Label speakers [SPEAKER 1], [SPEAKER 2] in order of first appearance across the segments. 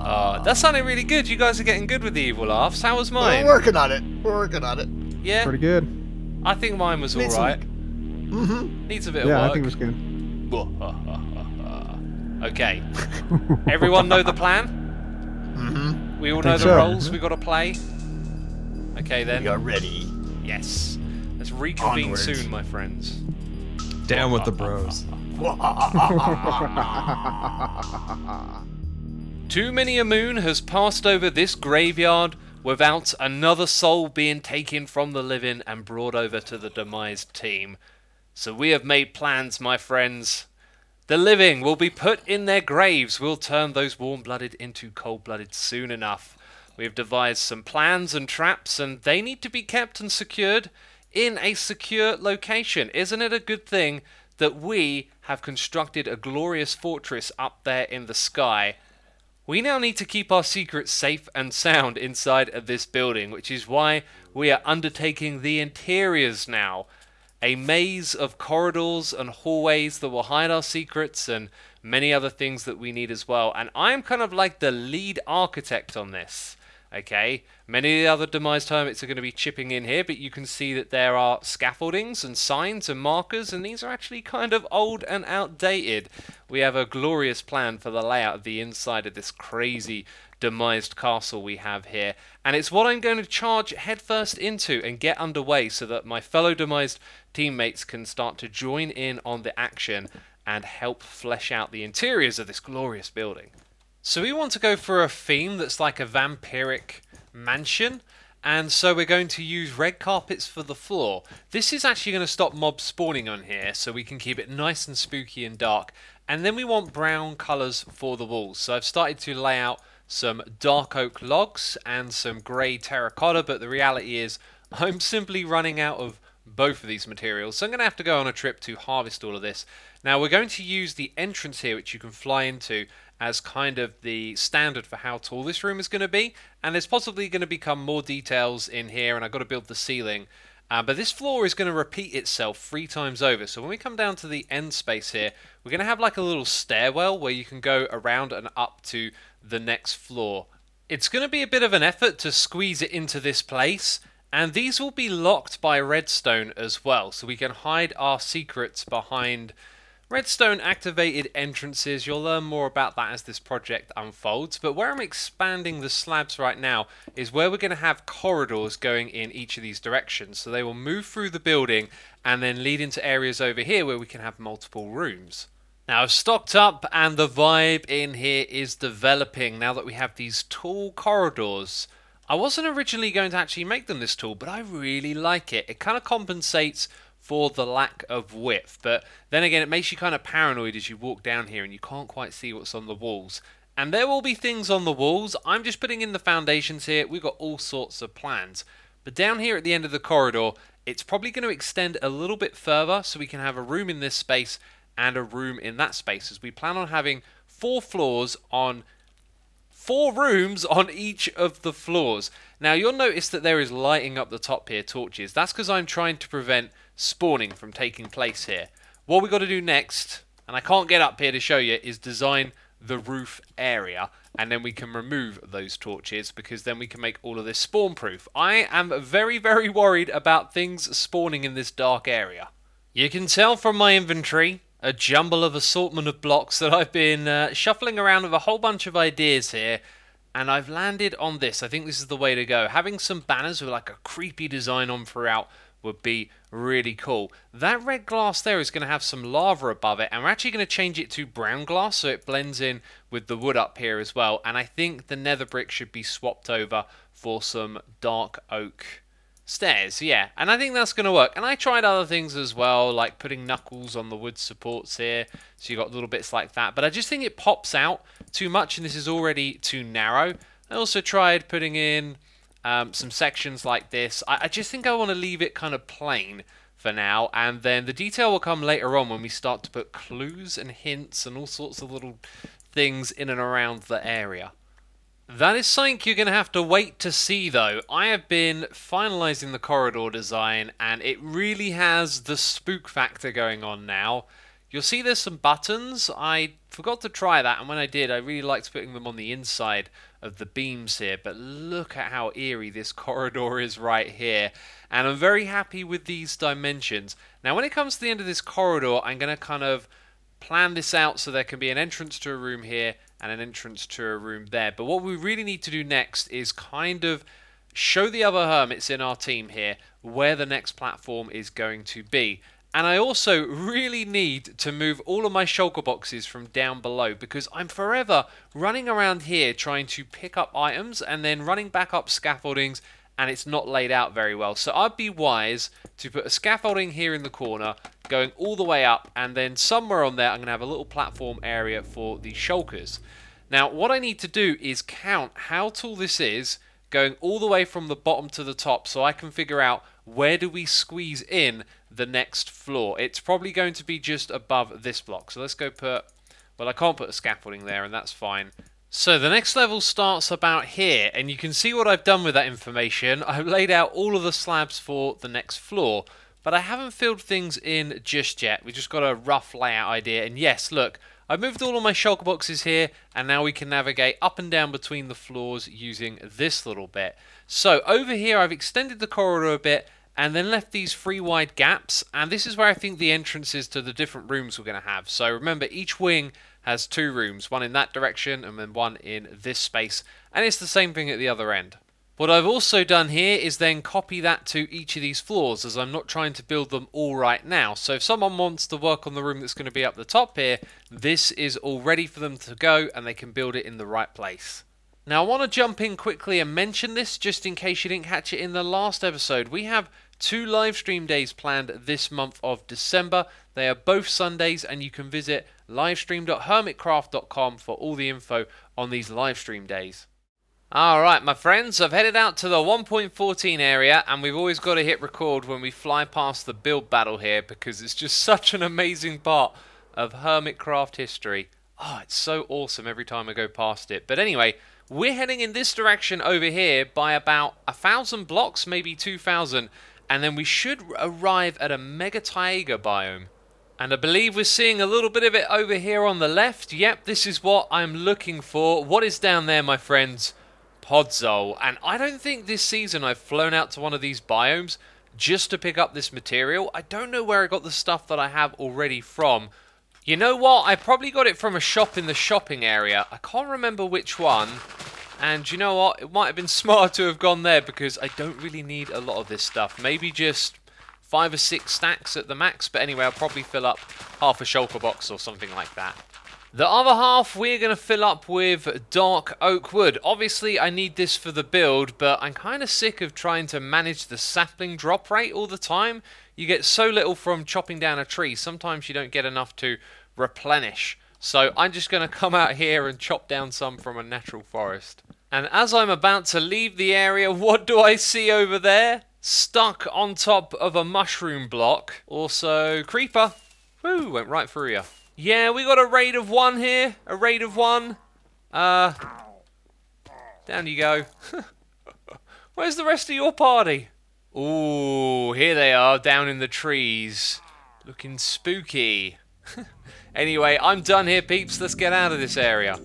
[SPEAKER 1] Oh, that sounded really good. You guys are getting good with the evil laughs. How was mine?
[SPEAKER 2] We're working on it. We're working on it.
[SPEAKER 1] Yeah?
[SPEAKER 3] Pretty good.
[SPEAKER 1] I think mine was alright. Needs a bit of work.
[SPEAKER 3] Yeah, I think it was good.
[SPEAKER 1] Okay. Everyone know the plan? We all know the roles we got to play? Okay then.
[SPEAKER 2] We are ready.
[SPEAKER 1] Yes. Let's reconvene
[SPEAKER 2] Onwards.
[SPEAKER 1] soon, my friends.
[SPEAKER 4] Down with the bros.
[SPEAKER 1] Too many a moon has passed over this graveyard without another soul being taken from the living and brought over to the demised team. So we have made plans, my friends. The living will be put in their graves. We'll turn those warm-blooded into cold-blooded soon enough. We have devised some plans and traps, and they need to be kept and secured in a secure location. Isn't it a good thing that we have constructed a glorious fortress up there in the sky? We now need to keep our secrets safe and sound inside of this building, which is why we are undertaking the interiors now. A maze of corridors and hallways that will hide our secrets and many other things that we need as well. And I'm kind of like the lead architect on this. Okay, many of the other demised hermits are going to be chipping in here, but you can see that there are scaffoldings and signs and markers, and these are actually kind of old and outdated. We have a glorious plan for the layout of the inside of this crazy demised castle we have here, and it's what I'm going to charge headfirst into and get underway so that my fellow demised teammates can start to join in on the action and help flesh out the interiors of this glorious building. So we want to go for a theme that's like a vampiric mansion, and so we're going to use red carpets for the floor. This is actually going to stop mobs spawning on here, so we can keep it nice and spooky and dark. And then we want brown colours for the walls. So I've started to lay out some dark oak logs and some grey terracotta, but the reality is I'm simply running out of both of these materials, so I'm going to have to go on a trip to harvest all of this. Now we're going to use the entrance here, which you can fly into, as kind of the standard for how tall this room is going to be, and there's possibly going to become more details in here, and I've got to build the ceiling. But this floor is going to repeat itself 3 times over, so when we come down to the end space here, we're going to have like a little stairwell where you can go around and up to the next floor. It's going to be a bit of an effort to squeeze it into this place, and these will be locked by redstone as well, so we can hide our secrets behind redstone activated entrances. You'll learn more about that as this project unfolds, but where I'm expanding the slabs right now is where we're going to have corridors going in each of these directions, so they will move through the building and then lead into areas over here where we can have multiple rooms. Now I've stocked up and the vibe in here is developing now that we have these tall corridors. I wasn't originally going to actually make them this tall, but I really like it. It kind of compensates for the lack of width, but then again it makes you kind of paranoid as you walk down here and you can't quite see what's on the walls. And there will be things on the walls. I'm just putting in the foundations here. We've got all sorts of plans, but down here at the end of the corridor it's probably going to extend a little bit further so we can have a room in this space and a room in that space, as we plan on having 4 floors on 4 rooms on each of the floors. Now you'll notice that there is lighting up the top here, torches. That's because I'm trying to prevent spawning from taking place here. What we've got to do next, and I can't get up here to show you, is design the roof area, and then we can remove those torches because then we can make all of this spawn proof. I am very, very worried about things spawning in this dark area. You can tell from my inventory, a jumble of assortment of blocks, that I've been shuffling around with a whole bunch of ideas here, and I've landed on this. I think this is the way to go. Having some banners with like a creepy design on throughout would be really cool. That red glass there is going to have some lava above it, and we're actually going to change it to brown glass so it blends in with the wood up here as well. And I think the nether brick should be swapped over for some dark oak stairs, yeah, and I think that's going to work. And I tried other things as well, like putting knuckles on the wood supports here, so you got little bits like that, but I just think it pops out too much and this is already too narrow. I also tried putting in some sections like this. I just think I want to leave it kind of plain for now, and then the detail will come later on when we start to put clues and hints and all sorts of little things in and around the area. That is something you're going to have to wait to see, though. I have been finalising the corridor design, and it really has the spook factor going on now. You'll see there's some buttons. I forgot to try that, and when I did, I really liked putting them on the inside of the beams here. But look at how eerie this corridor is right here. And I'm very happy with these dimensions. Now, when it comes to the end of this corridor, I'm going to kind of plan this out so there can be an entrance to a room here and an entrance to a room there. But what we really need to do next is kind of show the other hermits in our team here where the next platform is going to be. And I also really need to move all of my shulker boxes from down below, because I'm forever running around here trying to pick up items and then running back up scaffoldings, and it's not laid out very well. So I'd be wise to put a scaffolding here in the corner going all the way up, and then somewhere on there I'm going to have a little platform area for the shulkers. Now what I need to do is count how tall this is going all the way from the bottom to the top, so I can figure out where do we squeeze in the next floor. It's probably going to be just above this block. So let's go put, well, I can't put a scaffolding there, and that's fine. So the next level starts about here, and you can see what I've done with that information. I've laid out all of the slabs for the next floor, but I haven't filled things in just yet. We just got a rough layout idea, and yes, look, I've moved all of my shulker boxes here, and now we can navigate up and down between the floors using this little bit. So over here I've extended the corridor a bit and then left these 3 wide gaps, and this is where I think the entrances to the different rooms we're going to have. So remember, each wing has 2 rooms, one in that direction and then one in this space, and it's the same thing at the other end. What I've also done here is then copy that to each of these floors, as I'm not trying to build them all right now. So if someone wants to work on the room that's going to be up the top here, this is all ready for them to go and they can build it in the right place. Now I want to jump in quickly and mention this just in case you didn't catch it in the last episode. We have 2 live stream days planned this month of December. They are both Sundays, and you can visit livestream.hermitcraft.com for all the info on these live stream days. Alright my friends, I've headed out to the 1.14 area, and we've always got to hit record when we fly past the build battle here, because it's just such an amazing part of Hermitcraft history. Oh, it's so awesome every time I go past it. But anyway, we're heading in this direction over here by about 1,000 blocks, maybe 2,000, and then we should arrive at a mega Taiga biome. And I believe we're seeing a little bit of it over here on the left. Yep, this is what I'm looking for. What is down there, my friends? Podzol. And I don't think this season I've flown out to one of these biomes just to pick up this material. I don't know where I got the stuff that I have already from. You know what? I probably got it from a shop in the shopping area. I can't remember which one. And you know what? It might have been smart to have gone there, because I don't really need a lot of this stuff. Maybe just 5 or 6 stacks at the max. But anyway, I'll probably fill up half a shulker box or something like that. The other half we're going to fill up with dark oak wood. Obviously I need this for the build, but I'm kind of sick of trying to manage the sapling drop rate all the time. You get so little from chopping down a tree, sometimes you don't get enough to replenish. So I'm just going to come out here and chop down some from a natural forest. And as I'm about to leave the area, what do I see over there? Stuck on top of a mushroom block. Also, creeper. Woo, went right through you. Yeah, we got a raid of 1 here. A raid of 1. Down you go. Where's the rest of your party? Ooh, here they are down in the trees. Looking spooky. Anyway, I'm done here, peeps. Let's get out of this area.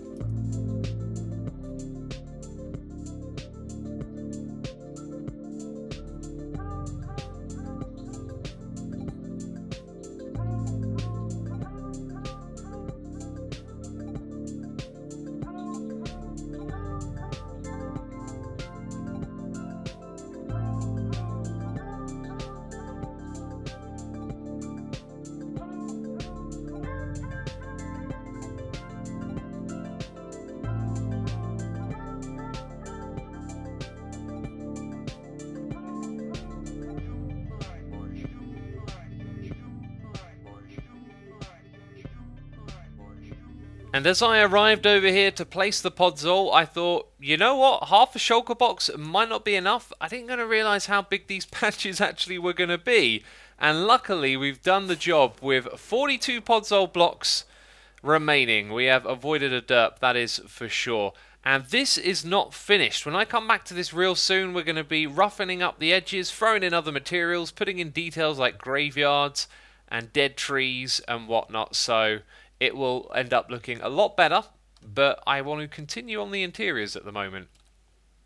[SPEAKER 1] And as I arrived over here to place the podzol, I thought, you know what, half a shulker box might not be enough. I didn't going to realise how big these patches actually were going to be. And luckily we've done the job with 42 podzol blocks remaining. We have avoided a derp, that is for sure. And this is not finished. When I come back to this real soon, we're going to be roughening up the edges, throwing in other materials, putting in details like graveyards and dead trees and whatnot. So it will end up looking a lot better, but I want to continue on the interiors at the moment.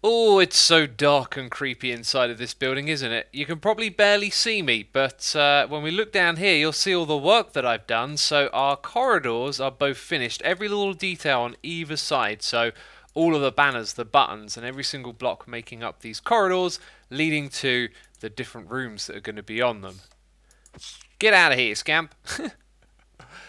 [SPEAKER 1] Oh, it's so dark and creepy inside of this building, isn't it? You can probably barely see me, but when we look down here, you'll see all the work that I've done. So our corridors are both finished, every little detail on either side. So all of the banners, the buttons, and every single block making up these corridors, leading to the different rooms that are going to be on them. Get out of here, scamp!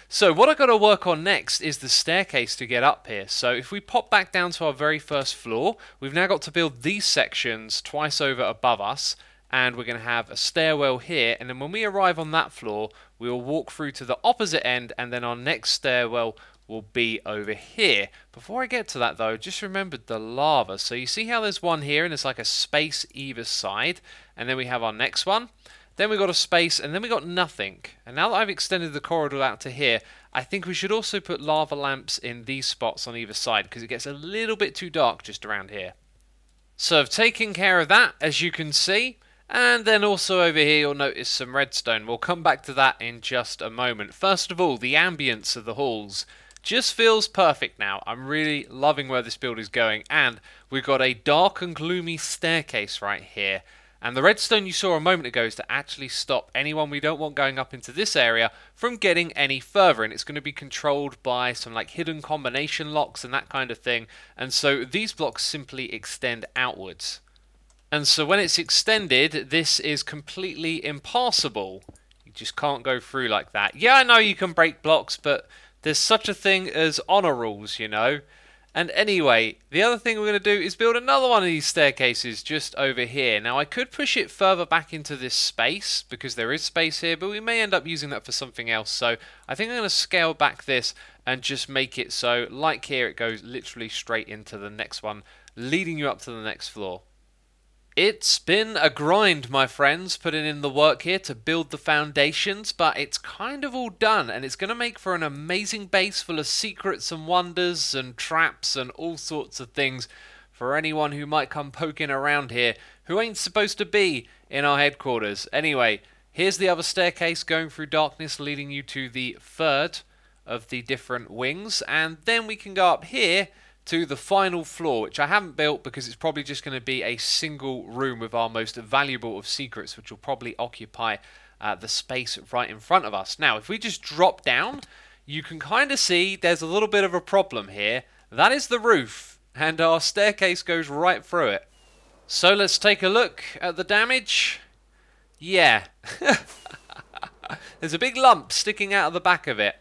[SPEAKER 1] So what I've got to work on next is the staircase to get up here. So if we pop back down to our very first floor, we've now got to build these sections twice over above us, and we're going to have a stairwell here, and then when we arrive on that floor, we will walk through to the opposite end, and then our next stairwell will be over here. Before I get to that though, just remembered the lava. So you see how there's one here, and it's like a space either side, and then we have our next one. Then we got a space, and then we got nothing. And now that I've extended the corridor out to here, I think we should also put lava lamps in these spots on either side, because it gets a little bit too dark just around here. So I've taken care of that, as you can see. And then also over here, you'll notice some redstone. We'll come back to that in just a moment. First of all, the ambience of the halls just feels perfect now. I'm really loving where this build is going. And we've got a dark and gloomy staircase right here. And the redstone you saw a moment ago is to actually stop anyone we don't want going up into this area from getting any further. And it's going to be controlled by some like hidden combination locks and that kind of thing. And so these blocks simply extend outwards. And so when it's extended, this is completely impassable. You just can't go through like that. Yeah, I know you can break blocks, but there's such a thing as honor rules, you know. And anyway, the other thing we're going to do is build another one of these staircases just over here. Now, I could push it further back into this space, because there is space here, but we may end up using that for something else. So I think I'm going to scale back this and just make it so, like here, it goes literally straight into the next one, leading you up to the next floor. It's been a grind, my friends, putting in the work here to build the foundations, but it's kind of all done, and it's going to make for an amazing base full of secrets and wonders and traps and all sorts of things for anyone who might come poking around here who ain't supposed to be in our headquarters. Anyway, here's the other staircase going through darkness, leading you to the third of the different wings, and then we can go up here to the final floor, which I haven't built because it's probably just going to be a single room with our most valuable of secrets, which will probably occupy the space right in front of us. Now, if we just drop down, you can kind of see there's a little bit of a problem here. That is the roof, and our staircase goes right through it. So let's take a look at the damage. Yeah. There's a big lump sticking out of the back of it.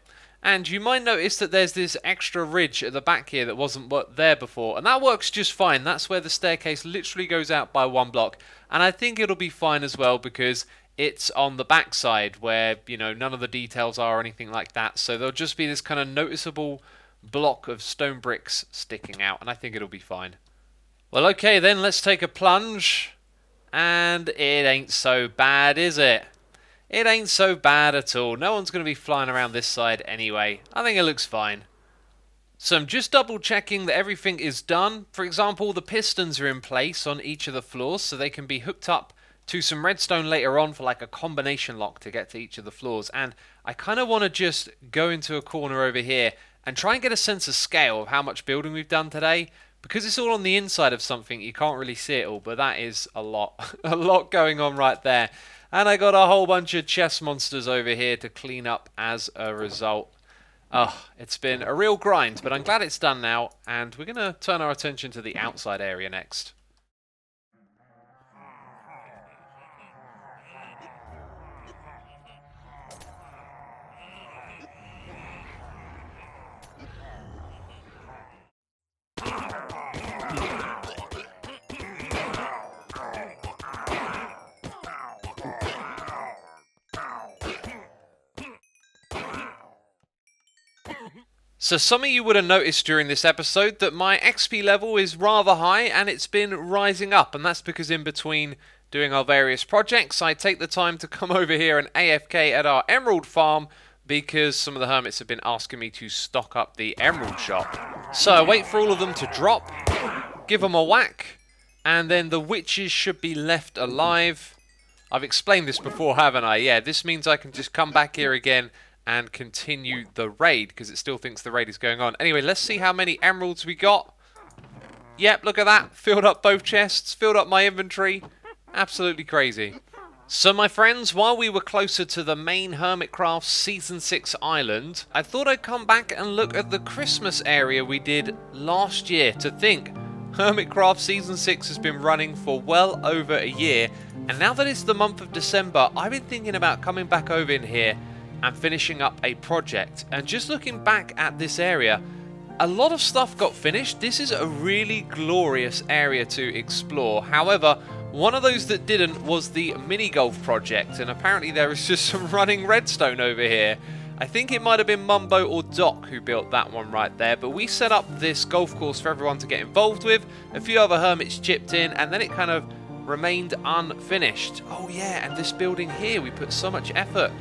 [SPEAKER 1] And you might notice that there's this extra ridge at the back here that wasn't there before. And that works just fine. That's where the staircase literally goes out by one block. And I think it'll be fine as well because it's on the back side where, you know, none of the details are or anything like that. So there'll just be this kind of noticeable block of stone bricks sticking out. And I think it'll be fine. Well, okay then, let's take a plunge. And it ain't so bad, is it? It ain't so bad at all. No one's going to be flying around this side anyway. I think it looks fine. So I'm just double checking that everything is done. For example, the pistons are in place on each of the floors so they can be hooked up to some redstone later on for like a combination lock to get to each of the floors. And I kind of want to just go into a corner over here and try and get a sense of scale of how much building we've done today. Because it's all on the inside of something, you can't really see it all, but that is a lot. A lot going on right there. And I got a whole bunch of chest monsters over here to clean up as a result. Oh, it's been a real grind, but I'm glad it's done now. And we're going to turn our attention to the outside area next. So some of you would have noticed during this episode that my XP level is rather high and it's been rising up, and that's because in between doing our various projects I take the time to come over here and AFK at our emerald farm because some of the hermits have been asking me to stock up the emerald shop. So I wait for all of them to drop give them a whack, and then the witches should be left alive. I've explained this before, haven't I? Yeah, this means I can just come back here again and continue the raid, because it still thinks the raid is going on. Anyway, let's see how many emeralds we got. Yep, look at that. Filled up both chests, filled up my inventory. Absolutely crazy. So my friends, while we were closer to the main Hermitcraft Season 6 island, I thought I'd come back and look at the Christmas area we did last year. To think, Hermitcraft Season 6 has been running for well over a year, and now that it's the month of December, I've been thinking about coming back over in here and finishing up a project. And just looking back at this area, a lot of stuff got finished. This is a really glorious area to explore. However, one of those that didn't was the mini golf project, and apparently there is just some running redstone over here. I think it might have been Mumbo or Doc who built that one right there, but we set up this golf course for everyone to get involved with. A few other hermits chipped in, and then it kind of remained unfinished. Oh yeah, and this building here, we put so much effort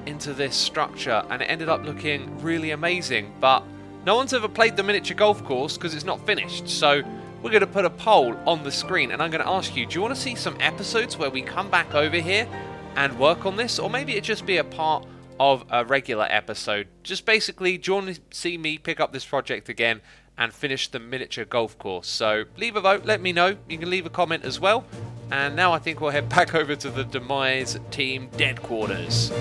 [SPEAKER 1] into this structure, and it ended up looking really amazing, but no one's ever played the miniature golf course because it's not finished. So we're going to put a poll on the screen, and I'm going to ask you, do you want to see some episodes where we come back over here and work on this, or maybe it just be a part of a regular episode? Just basically, do you want to see me pick up this project again and finish the miniature golf course? So leave a vote, let me know. You can leave a comment as well. And now I think we'll head back over to the Demise team deadquarters.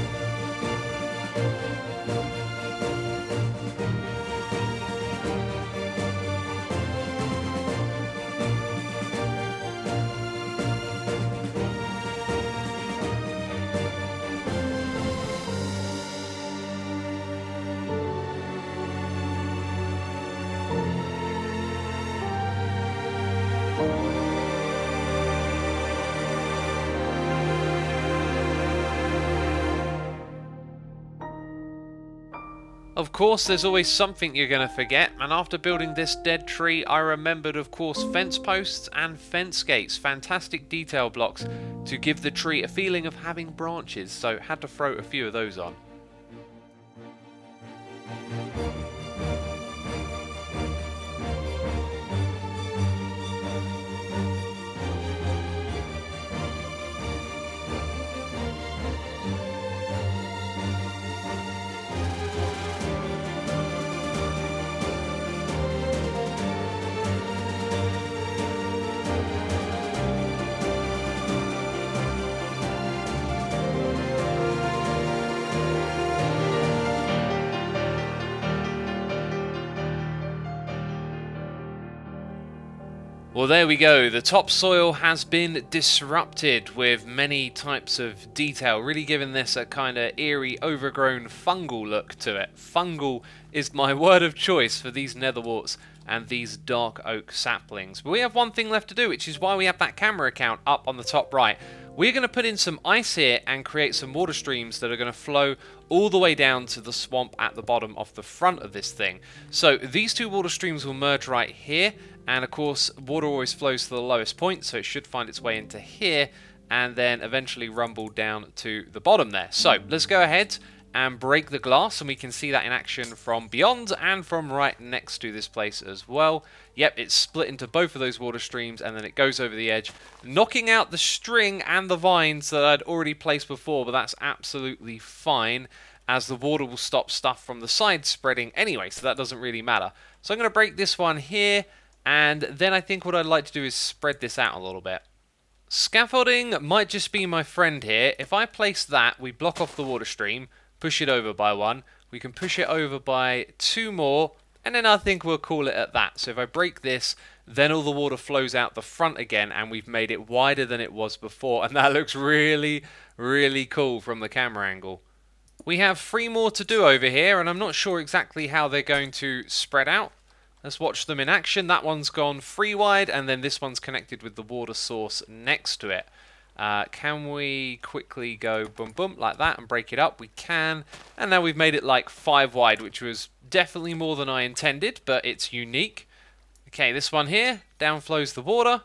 [SPEAKER 1] Of course, there's always something you're going to forget, and after building this dead tree, I remembered, of course, fence posts and fence gates. Fantastic detail blocks to give the tree a feeling of having branches, so had to throw a few of those on. Well, there we go. The topsoil has been disrupted with many types of detail, really giving this a kind of eerie, overgrown fungal look to it. Fungal is my word of choice for these netherwarts and these dark oak saplings. But we have one thing left to do, which is why we have that camera account up on the top right. We're going to put in some ice here and create some water streams that are going to flow all the way down to the swamp at the bottom of the front of this thing. So these two water streams will merge right here, and of course water always flows to the lowest point, so it should find its way into here and then eventually rumble down to the bottom there. So let's go ahead and break the glass, and we can see that in action from beyond and from right next to this place as well. Yep, it's split into both of those water streams, and then it goes over the edge, knocking out the string and the vines that I'd already placed before, but that's absolutely fine, as the water will stop stuff from the side spreading anyway, so that doesn't really matter. So I'm going to break this one here, and then I think what I'd like to do is spread this out a little bit. Scaffolding might just be my friend here. If I place that, we block off the water stream, push it over by one, we can push it over by two more, and then I think we'll call it at that. So if I break this, then all the water flows out the front again, and we've made it wider than it was before, and that looks really, really cool from the camera angle. We have 3 more to do over here, and I'm not sure exactly how they're going to spread out. Let's watch them in action. That one's gone 3 wide, and then this one's connected with the water source next to it. Can we quickly go boom boom like that and break it up? We can. And now we've made it like 5 wide, which was definitely more than I intended, but it's unique. Okay, this one here, down flows the water.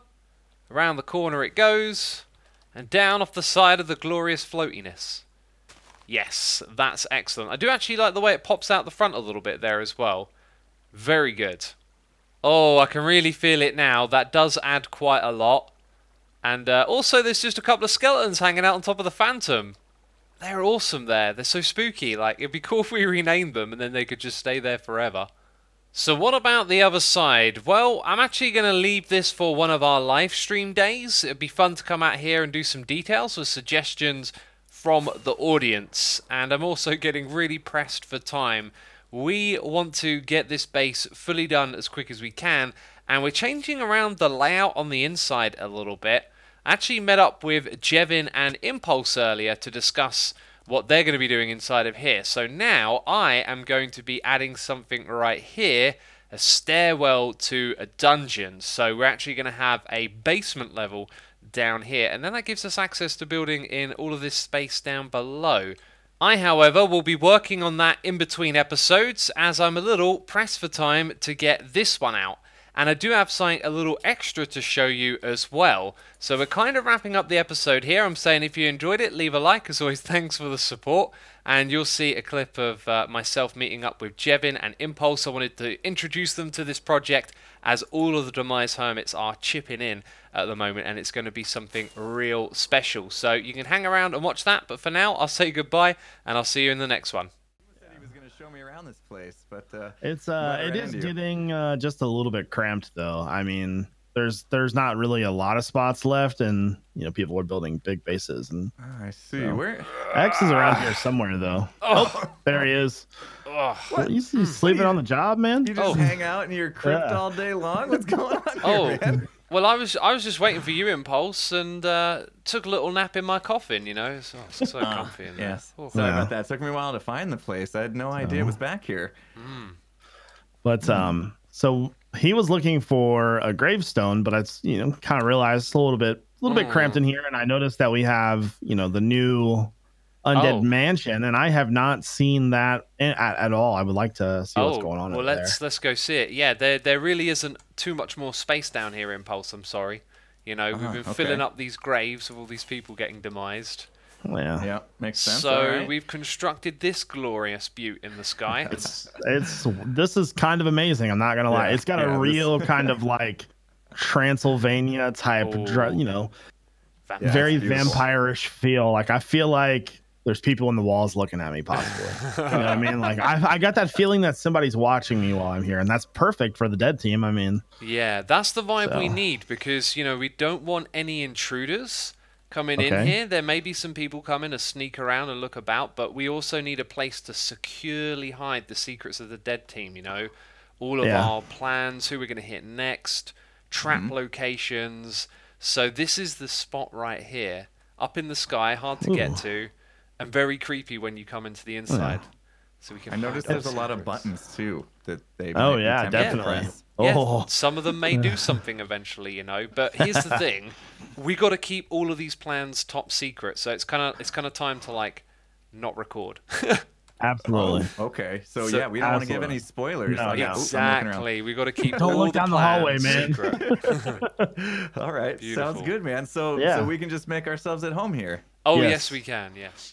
[SPEAKER 1] Around the corner it goes. And down off the side of the glorious floatiness. Yes, that's excellent. I do actually like the way it pops out the front a little bit there as well. Very good. Oh, I can really feel it now. That does add quite a lot. And also, there's just a couple of skeletons hanging out on top of the Phantom. They're awesome there. They're so spooky. Like, it'd be cool if we renamed them and then they could just stay there forever. So what about the other side? Well, I'm actually going to leave this for one of our live stream days. It'd be fun to come out here and do some details with suggestions from the audience. And I'm also getting really pressed for time. We want to get this base fully done as quick as we can. And we're changing around the layout on the inside a little bit. I actually met up with Jevin and Impulse earlier to discuss what they're going to be doing inside of here. So now I am going to be adding something right here, a stairwell to a dungeon. So we're actually going to have a basement level down here, and then that gives us access to building in all of this space down below. I, however, will be working on that in between episodes as I'm a little pressed for time to get this one out. And I do have something a little extra to show you as well. So we're kind of wrapping up the episode here. I'm saying if you enjoyed it, leave a like. As always, thanks for the support. And you'll see a clip of myself meeting up with Jevin and Impulse. I wanted to introduce them to this project as all of the Demise Hermits are chipping in at the moment. And it's going to be something real special. So you can hang around and watch that. But for now, I'll say goodbye and I'll see you in the next one.
[SPEAKER 3] Show me around this place, but
[SPEAKER 5] it is getting just a little bit cramped though. I mean, there's not really a lot of spots left, and people are building big bases. And
[SPEAKER 3] I see.
[SPEAKER 5] so.
[SPEAKER 3] Where
[SPEAKER 5] X is around here somewhere though. Oh, there he is. What? You sleeping on the job, man?
[SPEAKER 3] You just hang out in your crypt all day long? What's going on here, man?
[SPEAKER 1] Well, I was just waiting for you, Impulse, and took a little nap in my coffin. It's so comfy in there.
[SPEAKER 3] Yes. Sorry about that. It took me a while to find the place. I had no idea it was back here.
[SPEAKER 5] But so he was looking for a gravestone, but I kind of realized it's a little bit cramped in here, and I noticed that we have the new Undead Mansion, and I have not seen that at all. I would like to see what's going on.
[SPEAKER 1] Well, let's go see it. Yeah, there really isn't too much more space down here, Impulse. I'm sorry. We've been filling up these graves of all these people getting demised.
[SPEAKER 5] Yeah,
[SPEAKER 3] makes sense.
[SPEAKER 1] So we've constructed this glorious butte in the sky.
[SPEAKER 5] This is kind of amazing. I'm not gonna lie. It's got a real kind of like Transylvania type, very vampire-ish feel. Like I feel like there's people in the walls looking at me, possibly. You know what I mean? Like I got that feeling that somebody's watching me while I'm here, and that's perfect for the dead team. I mean,
[SPEAKER 1] yeah, that's the vibe we need because we don't want any intruders coming in here. There may be some people coming to sneak around and look about, but we also need a place to securely hide the secrets of the dead team. All of our plans, who we're going to hit next, trap locations. So this is the spot right here, up in the sky, hard to get to. And very creepy when you come into the inside. So we can. I
[SPEAKER 3] noticed there's a lot of buttons too that they.
[SPEAKER 5] Definitely.
[SPEAKER 1] Yeah, some of them may do something eventually, But here's the thing: we got to keep all of these plans top secret. So it's kind of time to not record.
[SPEAKER 5] Absolutely.
[SPEAKER 3] Okay. So we don't want to give any spoilers.
[SPEAKER 5] No,
[SPEAKER 1] exactly. We got to keep.
[SPEAKER 5] Don't look down the hallway, man.
[SPEAKER 3] All right. Beautiful. Sounds good, man. So we can just make ourselves at home here.
[SPEAKER 1] Oh yes, we can. Yes.